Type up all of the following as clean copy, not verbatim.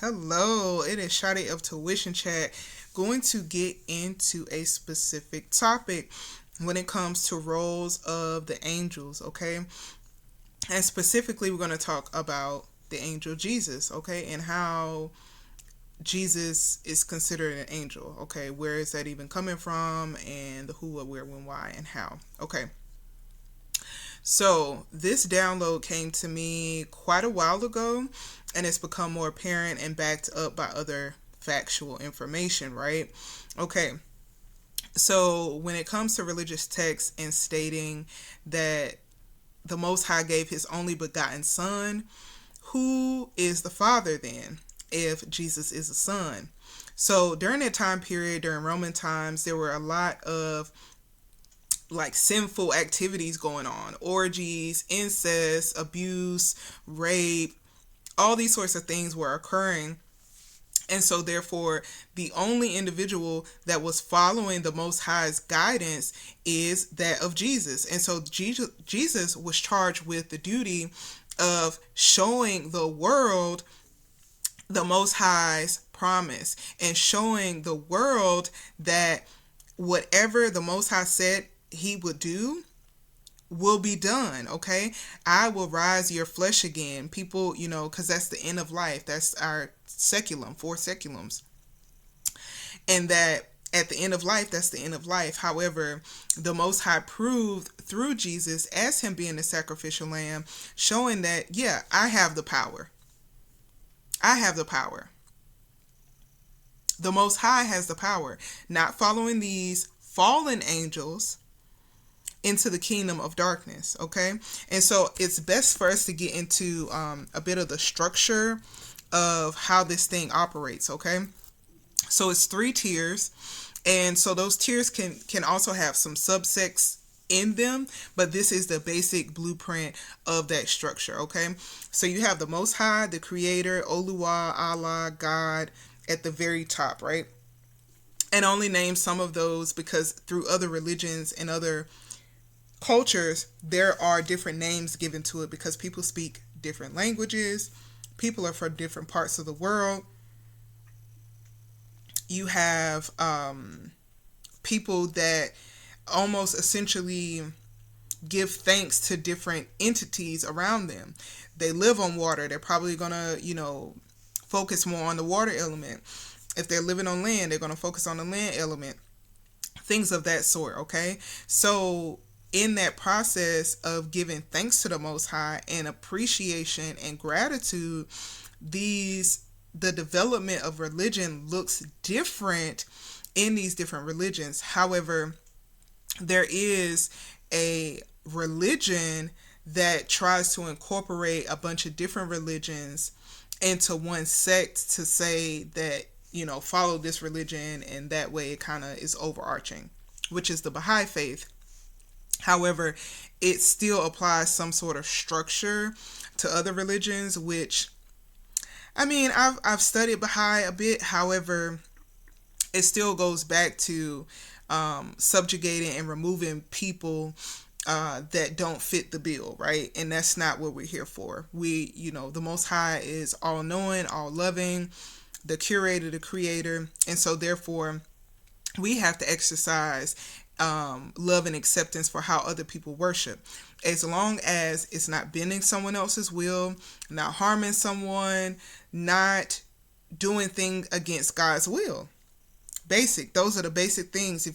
Hello, it is Shadi of Tuition Chat going to get into a specific topic when it comes to roles of the angels, okay? And specifically, we're going to talk about the angel Jesus, okay? And how Jesus is considered an angel, okay? Where is that even coming from? And the who, what, where, when, why, and how, okay? So, this download came to me quite a while ago, and it's become more apparent and backed up by other factual information, right? Okay, so when it comes to religious texts and stating that the Most High gave his only begotten Son, who is the Father then, if Jesus is a Son? So, during that time period, during Roman times, there were a lot of like sinful activities going on, orgies, incest, abuse, rape, all these sorts of things were occurring. And so therefore the only individual that was following the Most High's guidance is that of Jesus. And so Jesus was charged with the duty of showing the world the Most High's promise and showing the world that whatever the Most High said he would do will be done. Okay, I will rise your flesh again, people, because that's the end of life. That's our seculum, four seculums. And that at the end of life, that's the end of life. However, the Most High proved through Jesus as him being the sacrificial lamb, showing that, yeah, I have the power. I have the power. The Most High has the power. Not following these fallen angels into the kingdom of darkness. Okay, and so it's best for us to get into a bit of the structure of how this thing operates. Okay, so it's three tiers, and so those tiers can also have some subsects in them, but this is the basic blueprint of that structure. Okay, so you have the Most High, the Creator, Oluwa, Allah, God at the very top, right? And only name some of those because through other religions and other cultures, there are different names given to it because people speak different languages. People are from different parts of the world. You have people that almost essentially give thanks to different entities around them. They live on water. They're probably going to, focus more on the water element. If they're living on land, they're going to focus on the land element. Things of that sort, okay? So in that process of giving thanks to the Most High and appreciation and gratitude, the development of religion looks different in these different religions. However, there is a religion that tries to incorporate a bunch of different religions into one sect to say that, follow this religion, and that way it kind of is overarching, which is the Baha'i faith. However, it still applies some sort of structure to other religions, which, I mean, I've studied Baha'i a bit. However, it still goes back to subjugating and removing people that don't fit the bill, right? And that's not what we're here for. The Most High is all knowing, all loving, the curator, the creator. And so therefore, we have to exercise love and acceptance for how other people worship, as long as it's not bending someone else's will, not harming someone, not doing things against God's will. Those are the basic things.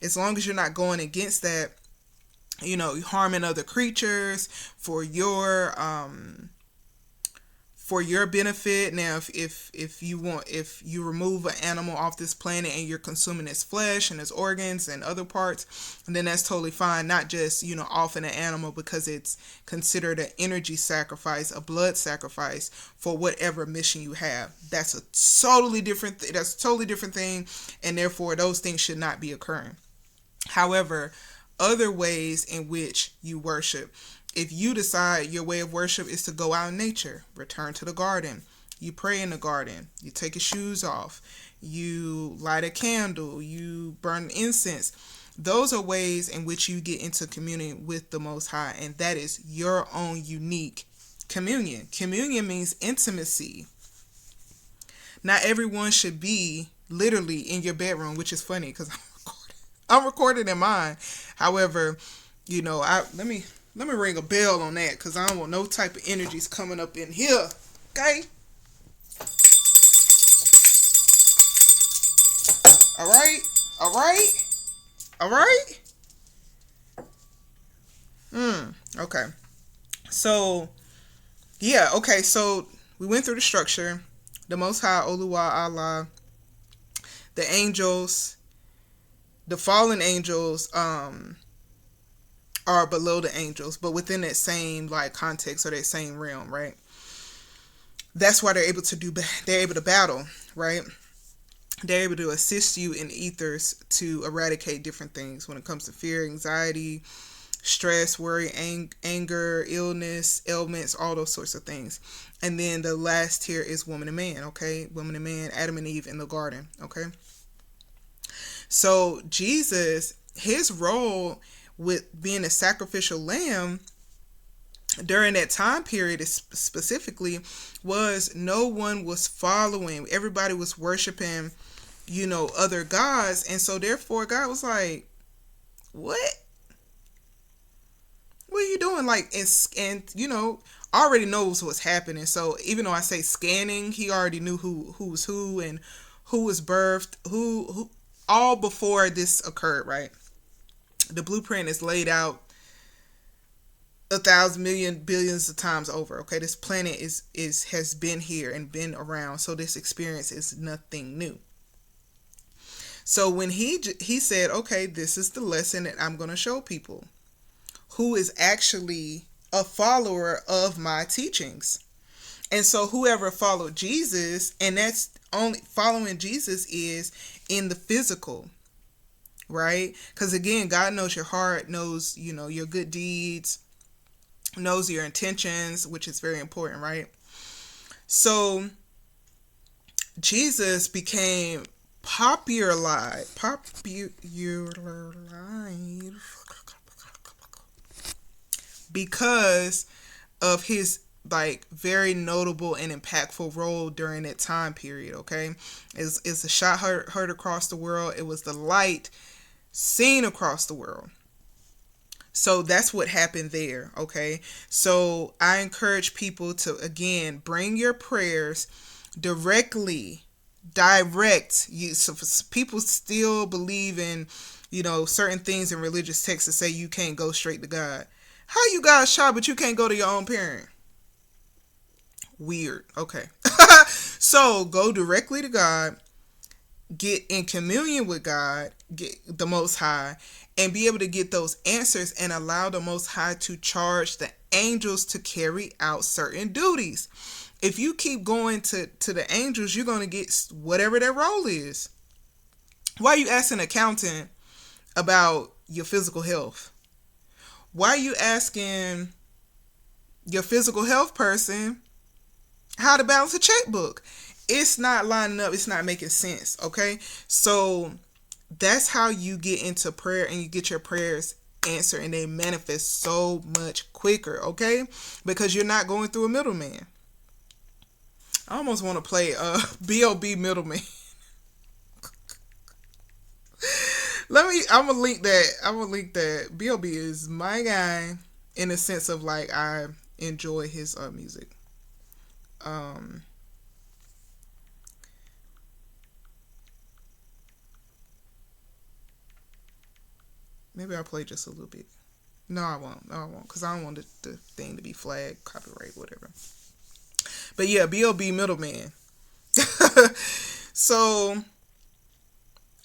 As long as you're not going against that, harming other creatures for your benefit. Now, if you remove an animal off this planet and you're consuming its flesh and its organs and other parts, then that's totally fine. Not just offing an animal because it's considered an energy sacrifice, a blood sacrifice for whatever mission you have. That's a totally different. That's a totally different thing, and therefore those things should not be occurring. However, other ways in which you worship. If you decide your way of worship is to go out in nature, return to the garden. You pray in the garden. You take your shoes off. You light a candle. You burn incense. Those are ways in which you get into communion with the Most High, and that is your own unique communion. Communion means intimacy. Not everyone should be literally in your bedroom, which is funny because I'm recording in mine. However, I let me ring a bell on that because I don't want no type of energies coming up in here. Okay. All right. All right. All right. Okay. So yeah. Okay. So we went through the structure. The Most High, Oluwa Allah, the angels, the fallen angels, are below the angels, but within that same like context or that same realm, right? That's why they're able to battle, right? They're able to assist you in ethers to eradicate different things when it comes to fear, anxiety, stress, worry, anger, illness, ailments, all those sorts of things. And then the last tier is woman and man, okay? Woman and man, Adam and Eve in the garden, okay? So Jesus, his role with being a sacrificial lamb during that time period specifically was no one was following. Everybody was worshiping, other gods. And so therefore God was like, what? What are you doing? Like, and already knows what's happening. So even though I say scanning, he already knew who was who and who was birthed, who all before this occurred, right? The blueprint is laid out 1,000 million billions of times over. Okay, this planet has been here and been around, so this experience is nothing new. So when he said, okay, this is the lesson that I'm going to show people who is actually a follower of my teachings. And so whoever followed Jesus, and that's only following Jesus is in the physical, right? Because again, God knows your heart, knows, your good deeds, knows your intentions, which is very important, right? So Jesus became popularized because of his like very notable and impactful role during that time period. Okay, it's a shot heard across the world. It was the light seen across the world. So that's what happened there. Okay, so I encourage people to again bring your prayers direct you. So people still believe in certain things in religious texts that say you can't go straight to God. How you guys shot but you can't go to your own parent? Weird. Okay. So go directly to God, get in communion with God, get the Most High, and be able to get those answers and allow the Most High to charge the angels to carry out certain duties. If you keep going to the angels, you're going to get whatever their role is. Why are you asking an accountant about your physical health? Why are you asking your physical health person how to balance a checkbook? It's not lining up. It's not making sense. Okay. So that's how you get into prayer and you get your prayers answered and they manifest so much quicker. Okay. Because you're not going through a middleman. I almost want to play B.O.B. middleman. I'm gonna link that. B.O.B. is my guy in the sense of like I enjoy his music. Maybe I'll play just a little bit. No, I won't, because I don't want the thing to be flagged, copyright, whatever. But yeah, B.O.B. middleman. So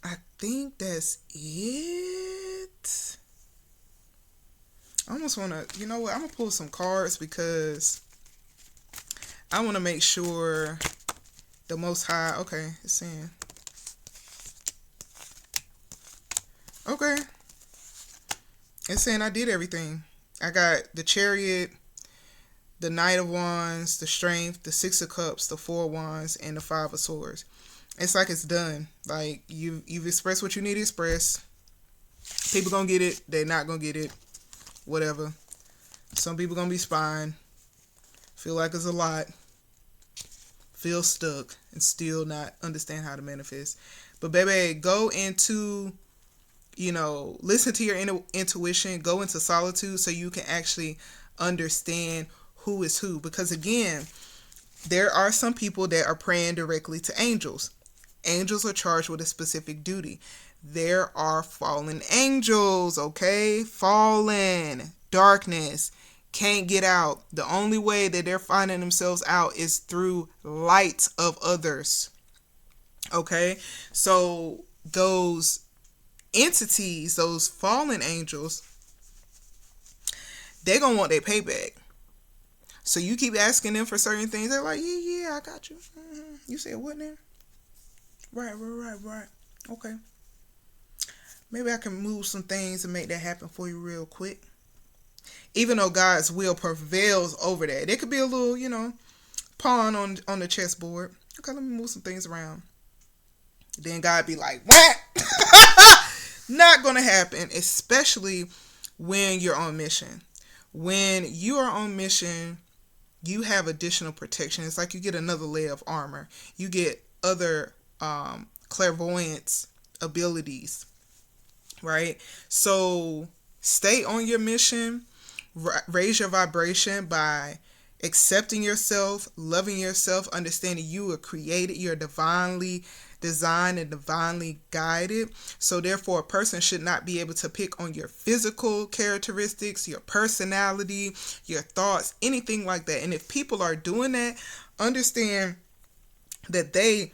I think that's it. I almost want to, I'm going to pull some cards because I want to make sure the Most High, okay, it's saying, okay, it's saying I did everything. I got the Chariot, the Knight of Wands, the Strength, the Six of Cups, the Four of Wands, and the Five of Swords. It's like it's done. Like you've expressed what you need to express. People gonna get it. They're not gonna get it. Whatever. Some people gonna be spying. Feel like it's a lot. feel stuck and still not understand how to manifest. But baby, go into, listen to your intuition, go into solitude so you can actually understand who is who. Because again, there are some people that are praying directly to angels. Angels are charged with a specific duty. There are fallen angels, okay? Fallen, darkness, can't get out. The only way that they're finding themselves out is through light of others, okay? So those entities, those fallen angels, they're going to want their payback. So you keep asking them for certain things. They're like, yeah, I got you. You said what now? Right. Okay. Maybe I can move some things and make that happen for you real quick. Even though God's will prevails over that. It could be a little, pawn on the chessboard. Okay, let me move some things around. Then God be like, what? Not going to happen, especially when you're on mission. When you are on mission, you have additional protection. It's like you get another layer of armor. You get other clairvoyance abilities, right? So stay on your mission. Raise your vibration by accepting yourself, loving yourself, understanding you are created, you're divinely designed and divinely guided. So therefore, a person should not be able to pick on your physical characteristics, your personality, your thoughts, anything like that. And if people are doing that, understand that they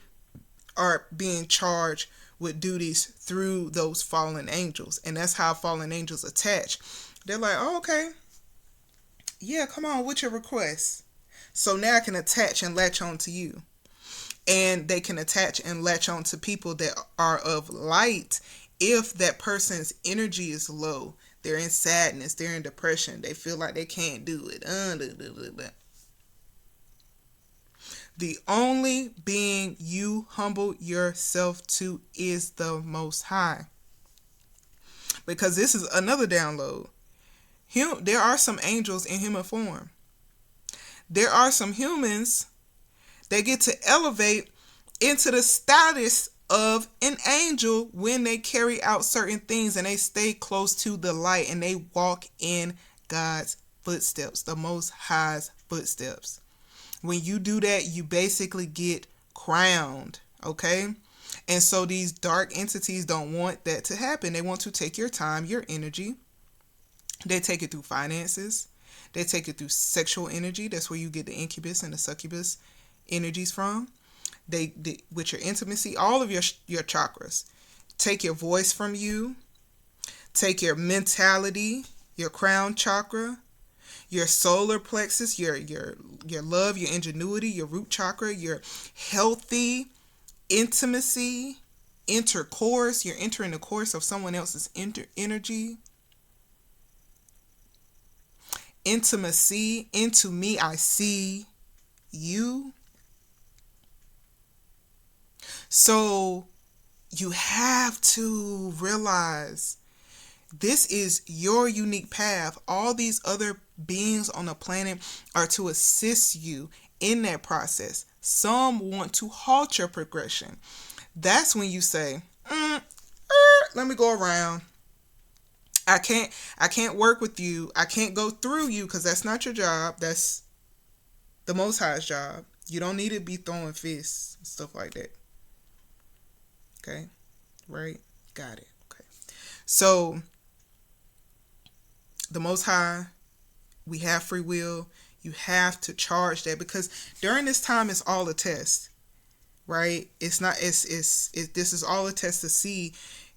are being charged with duties through those fallen angels. And that's how fallen angels attach. They're like, oh, okay. Yeah, come on with your request. So now I can attach and latch on to you. And they can attach and latch on to people that are of light if that person's energy is low. They're in sadness. They're in depression. They feel like they can't do it. The only being you humble yourself to is the Most High. Because this is another download. There are some angels in human form. There are some humans that get to elevate into the status of an angel when they carry out certain things and they stay close to the light and they walk in God's footsteps, the Most High's footsteps. When you do that, you basically get crowned, okay? And so these dark entities don't want that to happen. They want to take your time, your energy. They take it through finances. They take it through sexual energy. That's where you get the incubus and the succubus energies from. They with your intimacy, all of your chakras. Take your voice from you. Take your mentality, your crown chakra, your solar plexus, your love, your ingenuity, your root chakra, your healthy intimacy, intercourse. You're entering the course of someone else's energy. Intimacy, into me I see you. So you have to realize this is your unique path. All these other beings on the planet are to assist you in that process. Some want to halt your progression. That's when you say, let me go around. I can't work with you. I can't go through you because that's not your job. That's the Most High's job. You don't need to be throwing fists and stuff like that. Okay? Right? Got it. Okay. So, the Most High, we have free will. You have to charge that because during this time it's all a test. Right? This is all a test to see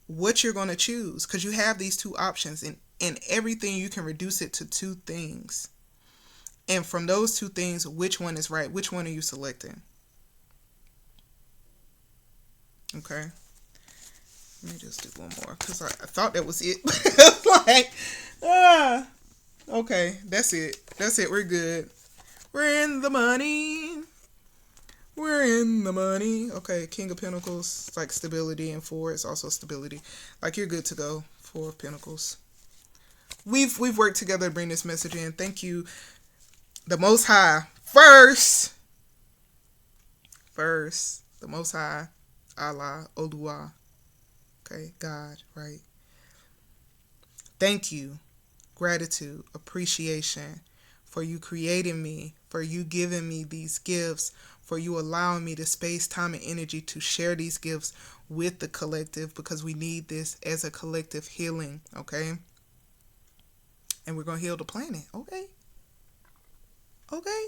what you're going to choose because you have these two options and everything you can reduce it to two things. And from those two things, which one is right? Which one are you selecting? Okay. Let me just do one more because I thought that was it. Okay, that's it. We're good. We're in the money. Okay, King of Pentacles, it's like stability, and 4 is also stability. Like you're good to go. 4 of Pentacles. We've worked together to bring this message in. Thank you, the Most High, first, First, the Most High, Allah, Oluwa, okay, God, right? Thank you, gratitude, appreciation for you creating me, for you giving me these gifts, for you allowing me the space, time, and energy to share these gifts with the collective, because we need this as a collective healing, okay? And we're going to heal the planet, okay? Okay?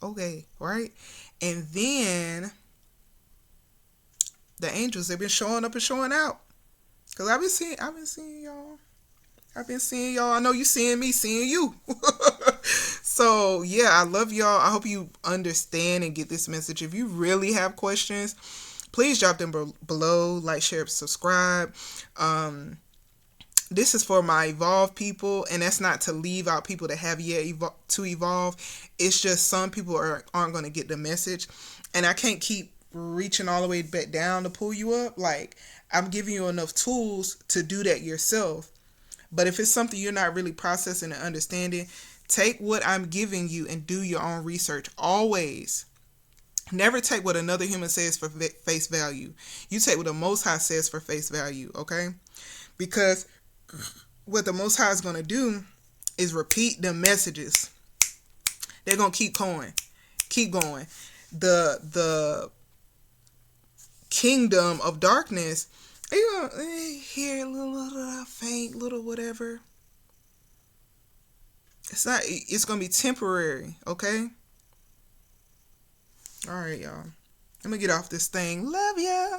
Okay, right? And then the angels, they've been showing up and showing out. Because I've been seeing y'all. I've been seeing y'all. I know you seeing me, seeing you. So, yeah, I love y'all. I hope you understand and get this message. If you really have questions, please drop them below. Like, share, subscribe. This is for my evolved people, and that's not to leave out people that have yet to evolve. It's just some people aren't going to get the message, and I can't keep reaching all the way back down to pull you up. Like, I'm giving you enough tools to do that yourself. But if it's something you're not really processing and understanding, take what I'm giving you and do your own research. Always. Never take what another human says for face value. You take what the Most High says for face value, okay? Because what the Most High is going to do is repeat the messages. They're going to keep going. Keep going. The kingdom of darkness, you're going to hear a little faint, little whatever. It's going to be temporary, okay? All right, y'all. Let me get off this thing. Love ya.